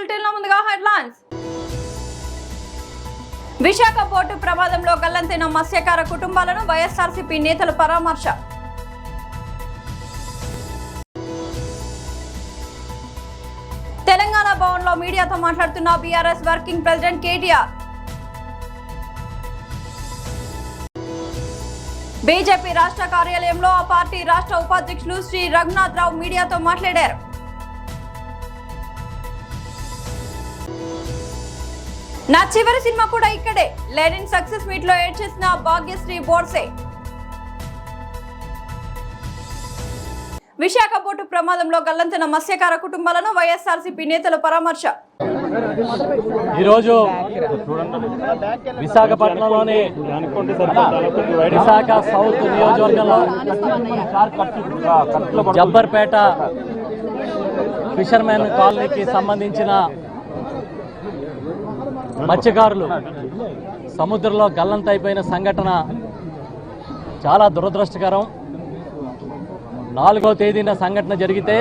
Bulletin లో ముందుగా headlines. Visakha port ప్రమాదంలో గల్లంతైన మత్స్యకార కుటుంబాలను వైఎస్ఆర్సీపీ నేతలు పరామర్శ. తెలంగాణ భవన్లో మీడియాతో మాట్లాడుతున్న BRS working president KTR. BJP రాష్ట్ర కార్యాలయంలో ఆ పార్టీ రాష్ట్ర ఉపాధ్యక్షులు శ్రీ రఘునాథ్ రావు మీడియాతో మాట్లాడారు. నా చివరి సినిమా కూడా ఇక్కడే, లెనిన్ సక్సెస్ మీట్ లో ఏడ్ చేసిన భాగ్యశ్రీ బోర్సే. విశాఖ పోర్టు ప్రమాదంలో గల్లంతైన మత్స్యకార కుటుంబాలను వైఎస్ఆర్సీపీ నేతల పరామర్శ. ఈరోజు విశాఖపట్నంలోని విశాఖ సౌత్ నియోజకవర్గంలో జబ్బర్పేట ఫిషర్మెన్ కాలనీకి సంబంధించిన మత్స్యకారులు సముద్రంలో గల్లంతైపోయిన సంఘటన చాలా దురదృష్టకరం. 4వ తేదీన సంఘటన జరిగితే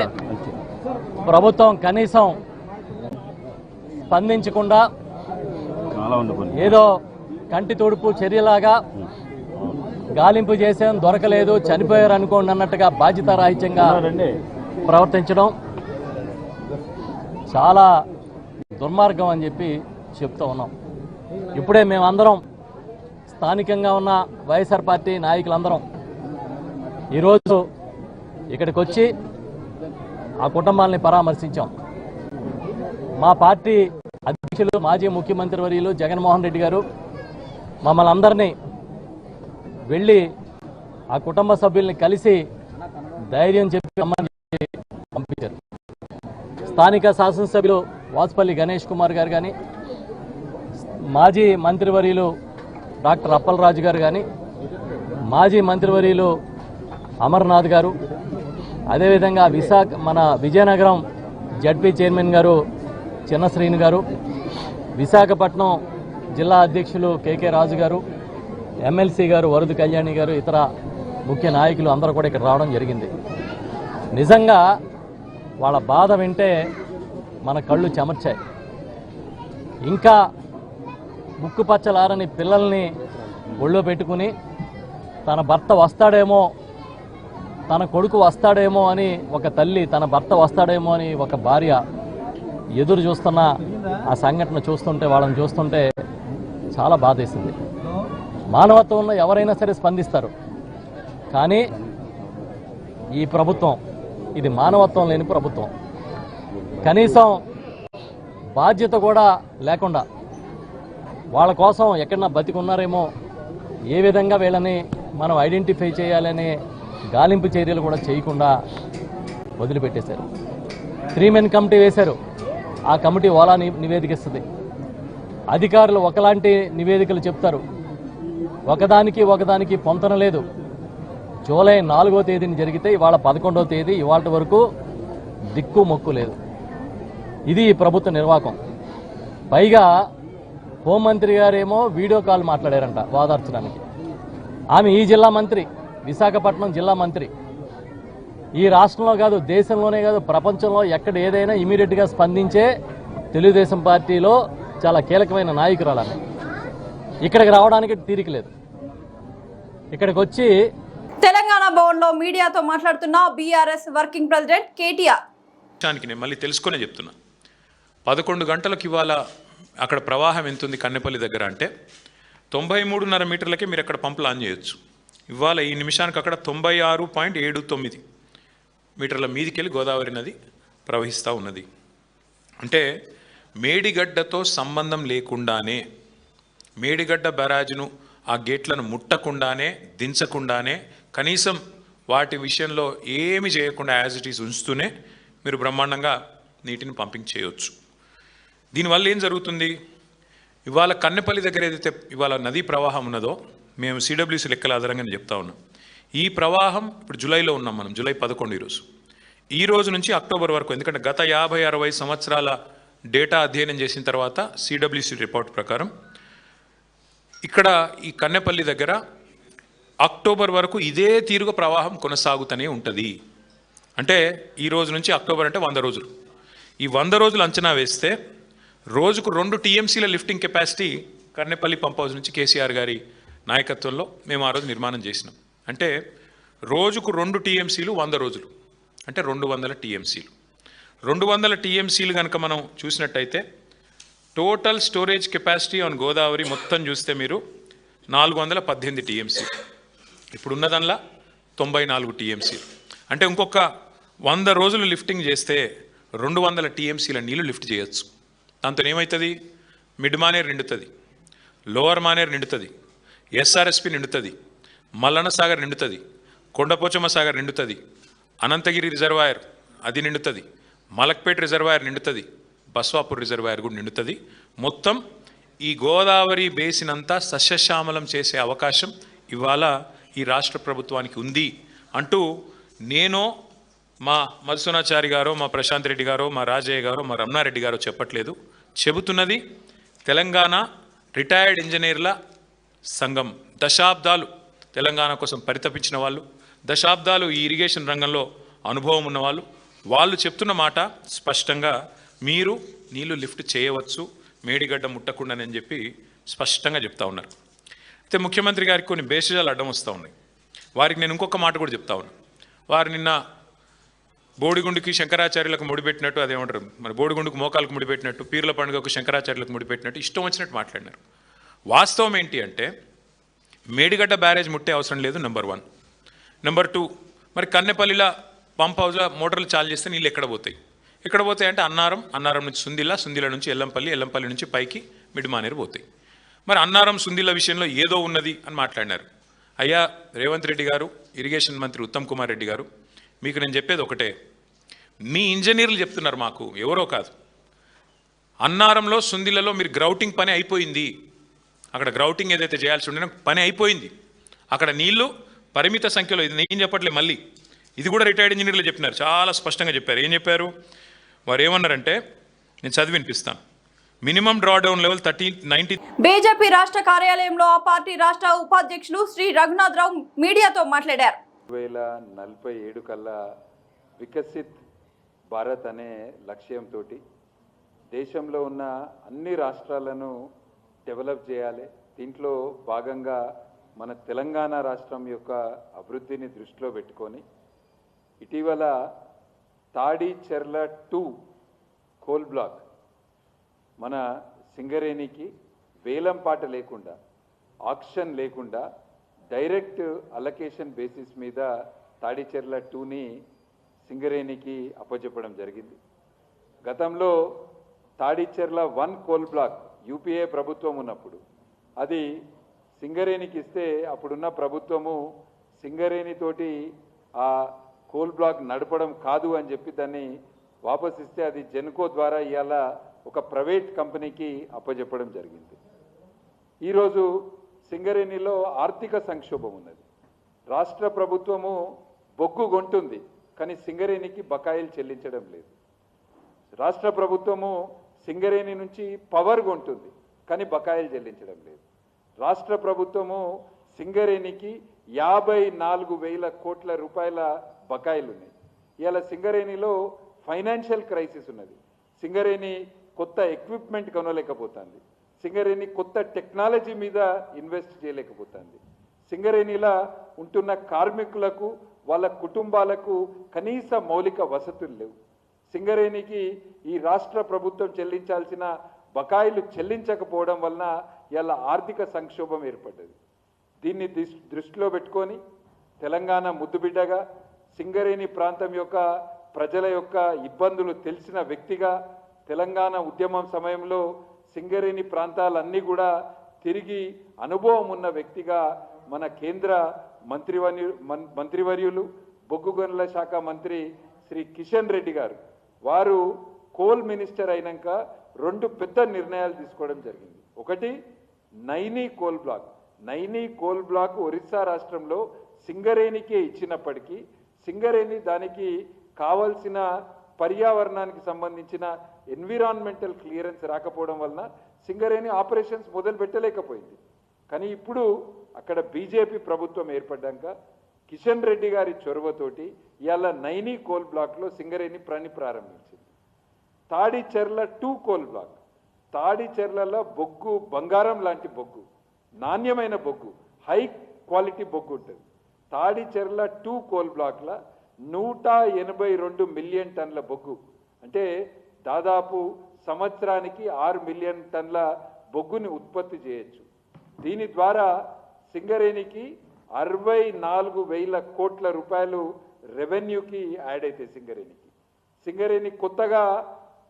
ప్రభుత్వం కనీసం స్పందించకుండా ఏదో కంటి తుడుపు చర్యలాగా గాలింపు చేసాం, దొరకలేదు, చనిపోయారు అనుకోండి అన్నట్టుగా బాధ్యతారాహిత్యంగా ప్రవర్తించడం చాలా దుర్మార్గం అని చెప్పి చెప్తూ ఉన్నాం. ఇప్పుడే మేమందరం స్థానికంగా ఉన్న వైఎస్ఆర్ పార్టీ నాయకులందరం ఈరోజు ఇక్కడికి వచ్చి ఆ కుటుంబాలని పరామర్శించాం. మా పార్టీ అధ్యక్షులు మాజీ ముఖ్యమంత్రి వర్యులు జగన్మోహన్ రెడ్డి గారు మమ్మల్ని అందరినీ వెళ్ళి ఆ కుటుంబ సభ్యుల్ని కలిసి ధైర్యం చెప్పి పంపించారు. స్థానిక శాసనసభ్యులు వాసుపల్లి గణేష్ కుమార్ గారు కానీ, మాజీ మంత్రివర్యులు డాక్టర్ అప్పలరాజు గారు కానీ, మాజీ మంత్రివర్యులు అమర్నాథ్ గారు, అదేవిధంగా మన విజయనగరం జడ్పీ చైర్మన్ గారు చిన్న శ్రీని గారు, విశాఖపట్నం జిల్లా అధ్యక్షులు కేకే రాజు గారు, ఎమ్మెల్సీ గారు వరదు కళ్యాణి గారు, ఇతర ముఖ్య నాయకులు అందరూ కూడా ఇక్కడ రావడం జరిగింది. నిజంగా వాళ్ళ బాధ వింటే మన కళ్ళు చెమర్చాయి. ఇంకా ముక్కు పచ్చలారని పిల్లల్ని ఒళ్ళో పెట్టుకుని తన భర్త వస్తాడేమో, తన కొడుకు వస్తాడేమో అని ఒక తల్లి, తన భర్త వస్తాడేమో అని ఒక భార్య ఎదురు చూస్తున్న ఆ సంఘటన చూస్తుంటే, వాళ్ళని చూస్తుంటే చాలా బాధేసింది. మానవత్వంలో ఎవరైనా సరే స్పందిస్తారు, కానీ ఈ ప్రభుత్వం ఇది మానవత్వం లేని ప్రభుత్వం. కనీసం బాధ్యత కూడా లేకుండా వాళ్ళ కోసం ఎక్కడన్నా బతికున్నారేమో, ఏ విధంగా వీళ్ళని మనం ఐడెంటిఫై చేయాలనే గాలింపు చర్యలు కూడా చేయకుండా వదిలిపెట్టేశారు. 3 మెన్ కమిటీ వేశారు. ఆ కమిటీ ఓలా నివేదిక ఇస్తుంది. అధికారులు ఒకలాంటి నివేదికలు చెప్తారు, ఒకదానికి పొంతన లేదు. జూలై 4వ తేదీని జరిగితే ఇవాళ 11వ తేదీ, ఇవాళ వరకు దిక్కు మొక్కు లేదు. ఇది ప్రభుత్వ నిర్వాహకం. పైగా హోంమంత్రి గారేమో వీడియో కాల్ మాట్లాడారంట వాదార్చడానికి. ఆమె ఈ జిల్లా మంత్రి, విశాఖపట్నం జిల్లా మంత్రి. ఈ రాష్ట్రంలో కాదు, దేశంలోనే కాదు, ప్రపంచంలో ఎక్కడ ఏదైనా ఇమీడియట్గా స్పందించే తెలుగుదేశం పార్టీలో చాలా కీలకమైన నాయకురాలని ఇక్కడికి రావడానికి తీరిక లేదు. ఇక్కడికి వచ్చి తెలంగాణ భవన్లో మీడియాతో మాట్లాడుతున్న బీఆర్ఎస్ వర్కింగ్ ప్రెసిడెంట్ కేటీఆర్. నేను మళ్ళీ తెలుసుకునే చెప్తున్నా. 11 గంటలకు ఇవాళ అక్కడ ప్రవాహం ఎంత ఉంది కన్నెపల్లి దగ్గర అంటే 93.5 మీటర్లకే మీరు అక్కడ పంపులు ఆన్ చేయొచ్చు. ఇవాళ ఈ నిమిషానికి అక్కడ 96.79 మీటర్ల మీదికెళ్ళి గోదావరి నది ప్రవహిస్తూ ఉన్నది. అంటే మేడిగడ్డతో సంబంధం లేకుండానే, మేడిగడ్డ బ్యారాజ్ను ఆ గేట్లను ముట్టకుండానే, దించకుండానే, కనీసం వాటి విషయంలో ఏమి చేయకుండా యాజ్ ఇట్ ఈజ్ ఉంచుతూనే మీరు బ్రహ్మాండంగా నీటిని పంపింగ్ చేయవచ్చు. దీనివల్ల ఏం జరుగుతుంది? ఇవాళ కన్నెపల్లి దగ్గర ఏదైతే ఇవాళ నదీ ప్రవాహం ఉన్నదో, మేము సిడబ్ల్యూసీ లెక్కల ఆధారంగా నేను చెప్తా ఉన్నాం. ఈ ప్రవాహం ఇప్పుడు జూలైలో ఉన్నాం మనం, జూలై 11 ఈరోజు. ఈ రోజు నుంచి అక్టోబర్ వరకు, ఎందుకంటే గత 50-60 సంవత్సరాల డేటా అధ్యయనం చేసిన తర్వాత సిడబ్ల్యూసీ రిపోర్ట్ ప్రకారం ఇక్కడ ఈ కన్నెపల్లి దగ్గర అక్టోబర్ వరకు ఇదే తీరుగా ప్రవాహం కొనసాగుతూనే ఉంటుంది. అంటే ఈ రోజు నుంచి అక్టోబర్ అంటే 100 రోజులు. ఈ 100 రోజులు అంచనా వేస్తే రోజుకు 2 టీఎంసీల లిఫ్టింగ్ కెపాసిటీ కర్నేపల్లి పంప్ హౌస్ నుంచి కేసీఆర్ గారి నాయకత్వంలో మేము ఆ రోజు నిర్మాణం చేసినాం. అంటే రోజుకు 2 టీఎంసీలు 100 రోజులు అంటే 200 టీఎంసీలు. 200 టీఎంసీలు కనుక మనం చూసినట్టయితే total storage capacity on Godavari మొత్తం చూస్తే మీరు 418 టీఎంసీ, ఇప్పుడున్న దానిలో 94 టీఎంసీలు. అంటే ఇంకొక 100 రోజులు లిఫ్టింగ్ చేస్తే 200 టీఎంసీల నీళ్లు లిఫ్ట్ చేయొచ్చు. దాంతో ఏమవుతుంది? మిడ్ మానేర్ నిండుతుంది, లోవర్ మానేర్ నిండుతుంది, ఎస్ఆర్ఎస్పి నిండుతుంది, మల్లన్న సాగర్ నిండుతుంది, కొండపోచమ్మ సాగర్ నిండుతుంది, అనంతగిరి రిజర్వాయర్ అది నిండుతుంది, మలక్పేట రిజర్వాయర్ నిండుతుంది, బస్వాపూర్ రిజర్వాయర్ కూడా నిండుతుంది. మొత్తం ఈ గోదావరి బేసిన్ అంతా సస్యశ్యామలం చేసే అవకాశం ఇవాళ ఈ రాష్ట్ర ప్రభుత్వానికి ఉంది అంటూ నేను, మా మధుసూనాచారి గారో, మా ప్రశాంత్ రెడ్డి గారో, మా రాజయ్య గారో, మా రమణారెడ్డి గారో చెప్పట్లేదు, చెబుతున్నది తెలంగాణ రిటైర్డ్ ఇంజనీర్ల సంఘం. దశాబ్దాలు తెలంగాణ కోసం పరితపించిన వాళ్ళు, దశాబ్దాలు ఈ ఇరిగేషన్ రంగంలో అనుభవం ఉన్నవాళ్ళు, వాళ్ళు చెప్తున్న మాట స్పష్టంగా మీరు నీళ్లు లిఫ్ట్ చేయవచ్చు మేడిగడ్డ ముట్టకుండానని చెప్పి స్పష్టంగా చెప్తా ఉన్నారు. అయితే ముఖ్యమంత్రి గారికి కొన్ని బేసిజాలు అడ్డం వస్తూ ఉన్నాయి. వారికి నేను ఇంకొక మాట కూడా చెప్తా ఉన్నాను. వారు నిన్న బోడిగుండుకి శంకరాచార్యులకు ముడిపెట్టినట్టు, అదేమంటారు మన బోడిగుండుకు మోకాలకు ముడిపెట్టినట్టు, పీర్ల పండుగకు శంకరాచార్యులకు ముడిపెట్టినట్టు ఇష్టం వచ్చినట్టు మాట్లాడినారు. వాస్తవం ఏంటి అంటే మేడిగడ్డ బ్యారేజ్ ముట్టే అవసరం లేదు, నెంబర్ 1. నెంబర్ 2, మరి కన్నెపల్లిలో పంప్ హౌస్లో మోటార్లు చాలు చేస్తే నీళ్ళు ఎక్కడ పోతాయి? ఎక్కడ పోతాయి అంటే అన్నారం నుంచి సుందిల నుంచి ఎల్లంపల్లి నుంచి పైకి మిడిమానేరు పోతాయి. మరి అన్నారం సుందిల విషయంలో ఏదో ఉన్నది అని మాట్లాడినారు. అయ్యా రేవంత్ రెడ్డి గారు, ఇరిగేషన్ మంత్రి ఉత్తమ్ కుమార్ రెడ్డి గారు, మీకు నేను చెప్పేది ఒకటే, మీ ఇంజనీర్లు చెప్తున్నారు మాకు, ఎవరో కాదు, అన్నారంలో సుందిలలో మీరు గ్రౌటింగ్ పని అయిపోయింది, అక్కడ గ్రౌటింగ్ ఏదైతే చేయాల్సి ఉండే పని అయిపోయింది, అక్కడ నీళ్లు పరిమిత సంఖ్యలో, ఇది నేను చెప్పట్లే, మళ్ళీ ఇది కూడా రిటైర్డ్ ఇంజనీర్లు చెప్పినారు, చాలా స్పష్టంగా చెప్పారు. ఏం చెప్పారు వారు? ఏమన్నారంటే నేను చదివి వినిపిస్తాను. Minimum drawdown level 90. బీజేపీ రాష్ట్ర కార్యాలయంలో ఆ పార్టీ రాష్ట్ర ఉపాధ్యక్షులు శ్రీ రఘునాథరావు మీడియాతో మాట్లాడారు. 2047 కల్లా వికసిత్ భారత్ అనే లక్ష్యంతో దేశంలో ఉన్న అన్ని రాష్ట్రాలను డెవలప్ చేయాలి. దీంట్లో భాగంగా మన తెలంగాణ రాష్ట్రం యొక్క అభివృద్ధిని దృష్టిలో పెట్టుకొని ఇటీవల తాడిచెర్ల 2 కోల్ బ్లాక్ మన సింగరేణికి వేలంపాట లేకుండా, ఆక్షన్ లేకుండా డైరెక్ట్ అలొకేషన్ బేసిస్ మీద తాడిచెర్ల 2ని సింగరేణికి అప్పచెప్పడం జరిగింది. గతంలో తాడిచెర్ల 1 కోల్ బ్లాక్ యూపీఏ ప్రభుత్వం ఉన్నప్పుడు అది సింగరేణికి ఇస్తే అప్పుడున్న ప్రభుత్వము సింగరేణితోటి ఆ కోల్ బ్లాక్ నడపడం కాదు అని చెప్పి దాన్ని వాపస్ ఇస్తే అది జెన్కో ద్వారా ఇవాళ ఒక ప్రైవేట్ కంపెనీకి అప్పచెప్పడం జరిగింది. ఈరోజు సింగరేణిలో ఆర్థిక సంక్షోభం ఉన్నది. రాష్ట్ర ప్రభుత్వము బొగ్గు కొంటుంది కానీ సింగరేణికి బకాయిలు చెల్లించడం లేదు. రాష్ట్ర ప్రభుత్వము సింగరేణి నుంచి పవర్ కొంటుంది కానీ బకాయిలు చెల్లించడం లేదు. రాష్ట్ర ప్రభుత్వము సింగరేణికి 54,000 కోట్ల రూపాయల బకాయిలు ఉన్నాయి. ఇవాళ సింగరేణిలో ఫైనాన్షియల్ క్రైసిస్ ఉన్నది. సింగరేణి కొత్త ఎక్విప్మెంట్ కొనలేకపోతుంది. సింగరేణి కొత్త టెక్నాలజీ మీద ఇన్వెస్ట్ చేయలేకపోతుంది. సింగరేణిలో ఉంటున్న కార్మికులకు వాళ్ళ కుటుంబాలకు కనీస మౌలిక వసతులు లేవు. సింగరేణికి ఈ రాష్ట్ర ప్రభుత్వం చెల్లించాల్సిన బకాయిలు చెల్లించకపోవడం వలన ఇలా ఆర్థిక సంక్షోభం ఏర్పడ్డది. దీన్ని దృష్టిలో పెట్టుకొని తెలంగాణ ముద్దుబిడ్డగా, సింగరేణి ప్రాంతం యొక్క ప్రజల యొక్క ఇబ్బందులు తెలిసిన వ్యక్తిగా, తెలంగాణ ఉద్యమం సమయంలో సింగరేణి ప్రాంతాలన్నీ కూడా తిరిగి అనుభవం ఉన్న వ్యక్తిగా మన కేంద్ర మంత్రివర్యులు బొగ్గు గనుల శాఖ మంత్రి శ్రీ కిషన్ రెడ్డి గారు వారు కోల్ మినిస్టర్ అయినాక 2 పెద్ద నిర్ణయాలు తీసుకోవడం జరిగింది. ఒకటి Naini coal block. Naini coal block Orissa రాష్ట్రంలో సింగరేణికే ఇచ్చినప్పటికీ సింగరేణి దానికి కావలసిన పర్యావరణానికి సంబంధించిన ఎన్విరాన్మెంటల్ క్లియరెన్స్ రాకపోవడం వలన సింగరేణి ఆపరేషన్స్ మొదలు పెట్టలేకపోయింది. కానీ ఇప్పుడు అక్కడ బీజేపీ ప్రభుత్వం ఏర్పడ్డాక కిషన్ రెడ్డి గారి చొరవతోటి ఇవాళ నైనీ కోల్ బ్లాక్లో సింగరేణి పని ప్రారంభించింది. Tadicherla 2 coal block. తాడిచెర్లలో బొగ్గు బంగారం లాంటి బొగ్గు, నాణ్యమైన బొగ్గు, హై క్వాలిటీ బొగ్గు ఉంటుంది. తాడిచెర్ల 2 కోల్ బ్లాక్ల 182 మిలియన్ టన్నుల బొగ్గు, అంటే దాదాపు సంవత్సరానికి 6 మిలియన్ టన్నుల బొగ్గుని ఉత్పత్తి చేయొచ్చు. దీని ద్వారా సింగరేణికి 64,000 కోట్ల రూపాయలు రెవెన్యూకి యాడ్ అయితే సింగరేణి కొత్తగా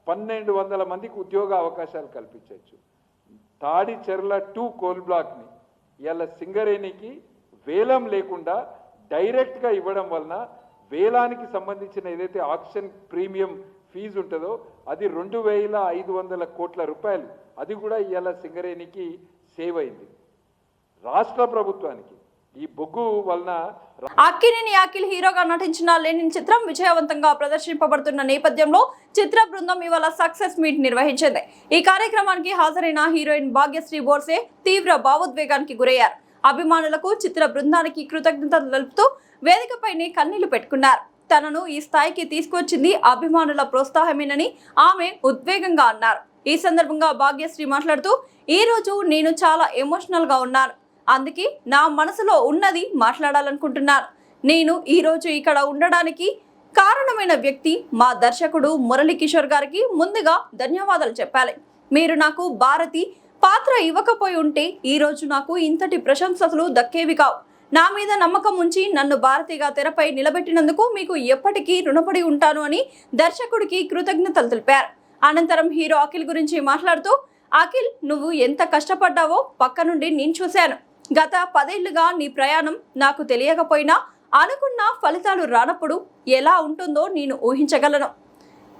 1,200 మందికి ఉద్యోగ అవకాశాలు కల్పించవచ్చు. తాడిచెర్ల 2 కోల్ బ్లాక్ని ఇవాళ సింగరేణికి వేలం లేకుండా డైరెక్ట్గా ఇవ్వడం వలన వేలానికి సంబంధించిన ఏదైతే ఆక్షన్ ప్రీమియం ఫీజు ఉంటుందో అది 2,500 కోట్ల రూపాయలు, అది కూడా ఇవాళ సింగరేణికి సేవ్ అయింది. రాష్ట్ర ప్రభుత్వానికి ఈ బొగ్గు వలన అక్కినేని అఖిల్ హీరోగా నటించిన లెనిన్ చిత్రం విజయవంతంగా ప్రదర్శింపబడుతున్న నేపథ్యంలో చిత్ర బృందం ఇవాళ సక్సెస్ మీట్ నిర్వహించింది. ఈ కార్యక్రమానికి హాజరైన హీరోయిన్ భాగ్యశ్రీ బోర్సే తీవ్ర భావోద్వేగానికి గురయ్యారు. అభిమానులకు చిత్ర బృందానికి కృతజ్ఞతలు తెలుపుతూ వేదికపైనే కన్నీళ్లు పెట్టుకున్నారు. తనను ఈ స్థాయికి తీసుకొచ్చింది అభిమానుల ప్రోత్సాహమేనని ఆమె ఉద్వేగంగా అన్నారు. ఈ సందర్భంగా భాగ్యశ్రీ మాట్లాడుతూ, ఈ రోజు నేను చాలా ఎమోషనల్ గా ఉన్నాను. అందుకే నా మనసులో ఉన్నది మాట్లాడాలనుకుంటున్నాను. నేను ఈ రోజు ఇక్కడ ఉండడానికి కారణమైన వ్యక్తి మా దర్శకుడు మురళీ కిషోర్ గారికి ముందుగా ధన్యవాదాలు చెప్పాలి. మీరు నాకు భారతి పాత్ర ఇవ్వకపోయి ఉంటే ఈ రోజు నాకు ఇంతటి ప్రశంసలు దక్కేవి కావు. నా మీద నమ్మకం ఉంచి నన్ను భారతిగా తెరపై నిలబెట్టినందుకు మీకు ఎప్పటికీ రుణపడి ఉంటాను అని దర్శకుడికి కృతజ్ఞతలు తెలిపారు. అనంతరం హీరో అఖిల్ గురించి మాట్లాడుతూ, అఖిల్ నువ్వు ఎంత కష్టపడ్డావో పక్క నుండి నేను చూశాను. గత 10 ఏళ్లుగా నీ ప్రయాణం నాకు తెలియకపోయినా అనుకున్న ఫలితాలు రానప్పుడు ఎలా ఉంటుందో నేను ఊహించగలను.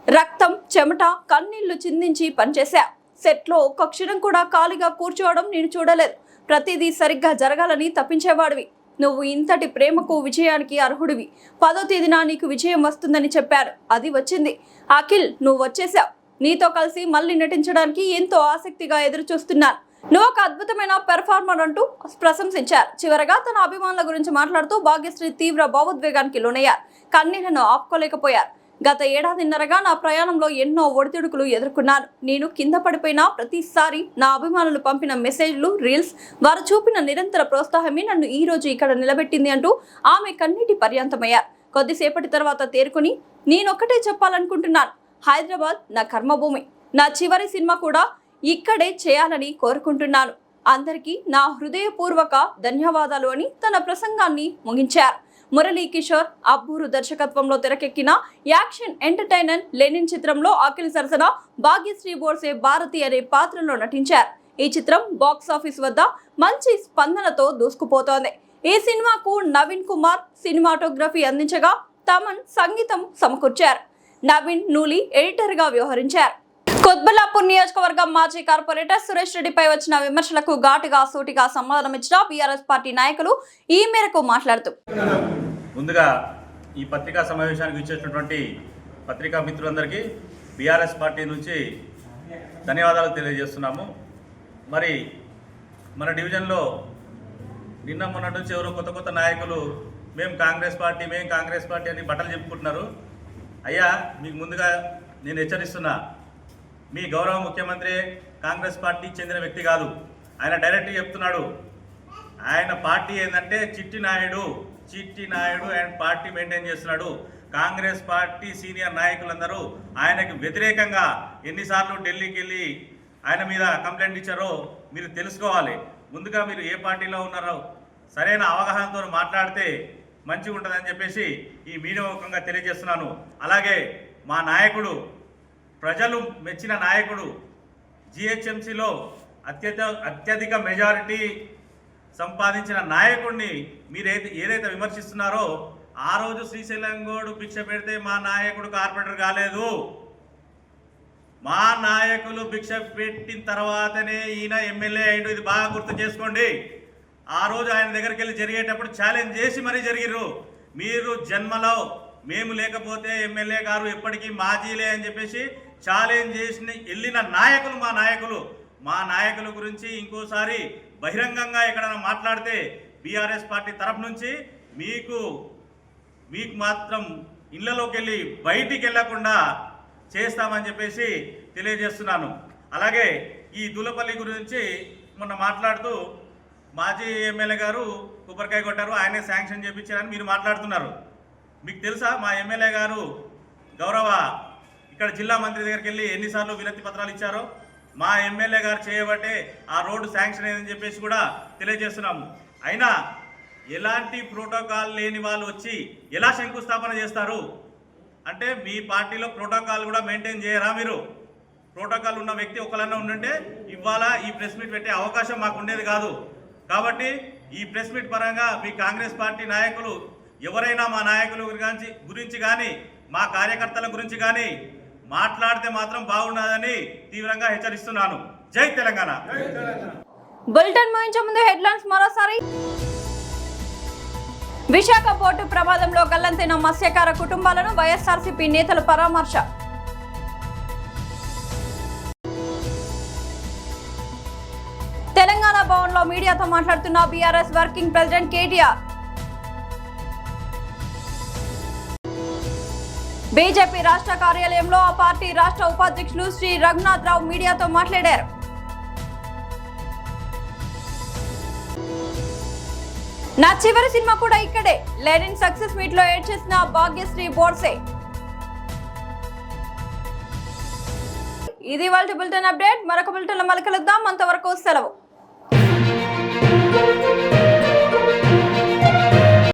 రక్తం, చెమట, కన్నీళ్లు చిందించి పనిచేశా. సెట్లో ఒక్క క్షణం కూడా ఖాళీగా కూర్చోవడం నేను చూడలేదు. ప్రతిదీ సరిగ్గా జరగాలని తప్పించేవాడివి. నువ్వు ఇంతటి ప్రేమకు, విజయానికి అర్హుడివి. 10వ తేదీన నీకు విజయం వస్తుందని చెప్పారు, అది వచ్చింది. అఖిల్ నువ్వు వచ్చేసావు. నీతో కలిసి మళ్ళీ నటించడానికి ఎంతో ఆసక్తిగా ఎదురు చూస్తున్నాను. నువ్వు ఒక అద్భుతమైన పెర్ఫార్మర్ అంటూ ప్రశంసించారు. చివరగా తన అభిమానుల గురించి మాట్లాడుతూ భాగ్యశ్రీ తీవ్ర భావోద్వేగానికి లోనయ్యారు. కన్నీళ్లను ఆపుకోలేకపోయారు. గత ఏడాదిన్నరగా నా ప్రయాణంలో ఎన్నో ఒడిదుడుకులు ఎదుర్కొన్నాను. నేను కింద పడిపోయిన ప్రతిసారి నా అభిమానులు పంపిన మెసేజ్లు, రీల్స్, వారు చూపిన నిరంతర ప్రోత్సాహమే నన్ను ఈ రోజు ఇక్కడ నిలబెట్టింది అంటూ ఆమె కన్నీటి పర్యంతమయ్యారు. కొద్దిసేపటి తర్వాత తేరుకుని, నేనొక్కటే చెప్పాలనుకుంటున్నాను, హైదరాబాద్ నా కర్మభూమి. నా చివరి సినిమా కూడా ఇక్కడే చేయాలని కోరుకుంటున్నాను. అందరికీ నా హృదయపూర్వక ధన్యవాదాలు అని తన ప్రసంగాన్ని ముగించారు. మురళీ కిషోర్, అబ్బూరు దర్శకత్వంలో తెరకెక్కిన యాక్షన్ ఎంటర్టైనర్ లెనిన్ చిత్రంలో అఖిల్ సరసన భాగ్యశ్రీ బోర్సే భారతి అనే పాత్రలో నటించారు. ఈ చిత్రం బాక్స్ ఆఫీస్ వద్ద మంచి స్పందనతో దూసుకుపోతోంది. ఈ సినిమాకు నవీన్ కుమార్ సినిమాటోగ్రఫీ అందించగా తమన్ సంగీతం సమకూర్చారు. నవీన్ నూలి ఎడిటర్ గా వ్యవహరించారు. కొత్బల్లాపూర్ నియోజకవర్గం మాజీ కార్పొరేటర్ సురేష్ రెడ్డిపై వచ్చిన విమర్శలకు ఘాటుగా సూటిగా సమాధానమిచ్చిన బీఆర్ఎస్ పార్టీ నాయకులు ఈ మేరకు మాట్లాడుతూ, ముందుగా ఈ పత్రికా సమావేశానికి ఇచ్చేటటువంటి పత్రికా మిత్రులందరికీ బీఆర్ఎస్ పార్టీ నుంచి ధన్యవాదాలు తెలియజేస్తున్నాము. మరి మన డివిజన్లో నిన్న మొన్నటి నుంచి ఎవరో కొత్త కొత్త నాయకులు మేము కాంగ్రెస్ పార్టీ అని బట్టలు చెప్పుకుంటున్నారు. అయ్యా, మీకు ముందుగా నేను హెచ్చరిస్తున్నా, మీ గౌరవ ముఖ్యమంత్రి కాంగ్రెస్ పార్టీకి చెందిన వ్యక్తి కాదు. ఆయన డైరెక్ట్గా చెప్తున్నాడు, ఆయన పార్టీ ఏంటంటే చిట్టి నాయుడు అండ్ పార్టీ మెయింటైన్ చేస్తున్నాడు. కాంగ్రెస్ పార్టీ సీనియర్ నాయకులందరూ ఆయనకు వ్యతిరేకంగా ఎన్నిసార్లు ఢిల్లీకి వెళ్ళి ఆయన మీద కంప్లైంట్ ఇచ్చారో మీరు తెలుసుకోవాలి. ముందుగా మీరు ఏ పార్టీలో ఉన్నారో సరైన అవగాహనతో మాట్లాడితే మంచిగా ఉంటుందని చెప్పేసి ఈ మీడియా ముఖంగా తెలియజేస్తున్నాను. అలాగే మా నాయకుడు, ప్రజలు మెచ్చిన నాయకుడు, జిహెచ్ఎంసీలో అత్యధిక మెజారిటీ సంపాదించిన నాయకుడిని మీరు ఏదైతే విమర్శిస్తున్నారో, ఆ రోజు శ్రీశైలం గౌడ్ భిక్ష పెడితే మా నాయకుడు కార్పొరేటర్ కాలేదు. మా నాయకులు భిక్ష పెట్టిన తర్వాతనే ఈయన ఎమ్మెల్యే అయ్యిండు. ఇది బాగా గుర్తు చేసుకోండి. ఆ రోజు ఆయన దగ్గరికి వెళ్ళి జరిగేటప్పుడు ఛాలెంజ్ చేసి మరీ జరిగిర్రు. మీరు జన్మలో మేము లేకపోతే ఎమ్మెల్యే గారు ఎప్పటికీ మాజీలే అని చెప్పేసి ఛాలెంజ్ చేసి వెళ్ళిన నాయకులు మా నాయకుల గురించి ఇంకోసారి బహిరంగంగా ఎక్కడైనా మాట్లాడితే బీఆర్ఎస్ పార్టీ తరఫు నుంచి మీకు మాత్రం ఇళ్లలోకి వెళ్ళి బయటికి వెళ్లకుండా చేస్తామని చెప్పేసి తెలియజేస్తున్నాను. అలాగే ఈ దూలపల్లి గురించి మొన్న మాట్లాడుతూ మాజీ ఎమ్మెల్యే గారు కొబ్బరికాయ కొట్టారు, ఆయనే శాంక్షన్ చేయించారని మీరు మాట్లాడుతున్నారు. మీకు తెలుసా మా ఎమ్మెల్యే గారు గౌరవ ఇక్కడ జిల్లా మంత్రి దగ్గరికి వెళ్ళి ఎన్నిసార్లు వినతి పత్రాలు ఇచ్చారో? మా ఎమ్మెల్యే గారు చేయబట్టే ఆ రోడ్డు శాంక్షన్ అయిందని చెప్పేసి కూడా తెలియజేస్తున్నాము. అయినా ఎలాంటి ప్రోటోకాల్ లేని వాళ్ళు వచ్చి ఎలా శంకుస్థాపన చేస్తారు అంటే మీ పార్టీలో ప్రోటోకాల్ కూడా మెయింటైన్ చేయరా? మీరు ప్రోటోకాల్ ఉన్న వ్యక్తి ఒకళ్ళన్నా ఉండుంటే ఇవాళ ఈ ప్రెస్ మీట్ పెట్టే అవకాశం మాకు ఉండేది కాదు. కాబట్టి ఈ ప్రెస్ మీట్ పరంగా మీ కాంగ్రెస్ పార్టీ నాయకులు ఎవరైనా మా నాయకుల గురించి కానీ మా కార్యకర్తల గురించి కానీ మాట్లాడితే మాత్రం బాగుండదని తీవ్రంగా హెచ్చరిస్తున్నాను. జై తెలంగాణ. బులెటిన్ ముగించే ముందు హెడ్లైన్స్ మరోసారి. విశాఖ పోర్టు ప్రమాదంలో గల్లంతైన మత్స్యకార కుటుంబాలను వైఎస్ఆర్సీపీ నేతలు పరామర్శ. తెలంగాణ భవన్ లో మీడియాతో మాట్లాడుతున్న BRS working president KTR. BJP రాష్ట్ర కార్యాలయంలో ఆ పార్టీ రాష్ట్ర ఉపాధ్యక్షులు శ్రీ రఘునాథ్ రావు మీడియాతో మాట్లాడారు. నా చివరి సినిమా కూడా ఇక్కడే, లెనిన్ సక్సెస్ మీట్ లో ఏడ్ చేసిన భాగ్యశ్రీ బోర్సే. ఇది వాళ్ళ బులెటిన్ అప్డేట్. మరొక బులెటిన్ లో మళ్ళీ కలుద్దాం. అంతవరకు సెలవు.